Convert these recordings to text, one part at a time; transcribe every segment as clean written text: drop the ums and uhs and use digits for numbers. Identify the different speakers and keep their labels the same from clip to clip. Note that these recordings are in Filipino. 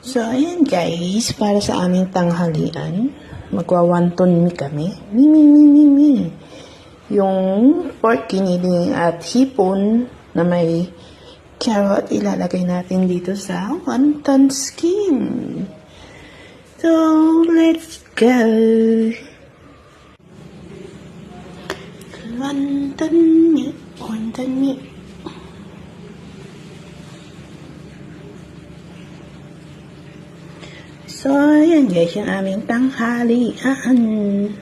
Speaker 1: So, ayan guys, para sa aming tanghalian, magwa-wonton mi kami. Mi. Yung pork kiniling at hipon na may carrot, ilalagay natin dito sa wonton skin. So, let's go! Wonton mi. So, ayan guys, yung aming tanghalian.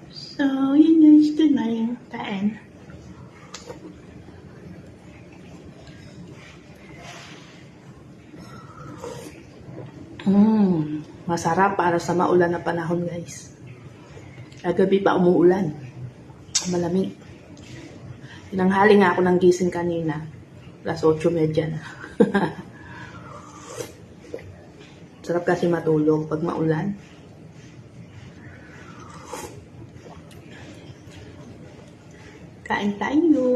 Speaker 1: So, yun guys, dun na yung taan. Masarap para sa maulan na panahon guys. Kagabi pa umuulan. Malamig. Tinanghali nga ako ng gising kanina. Alas 8:30 na. Sarap kasi matulog pag maulan. Kain tayo.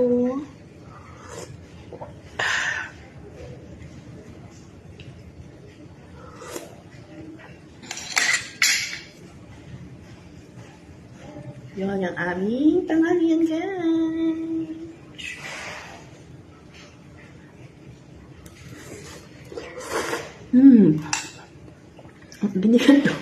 Speaker 1: Yun yung aming tanghalian guys. Binigyan to.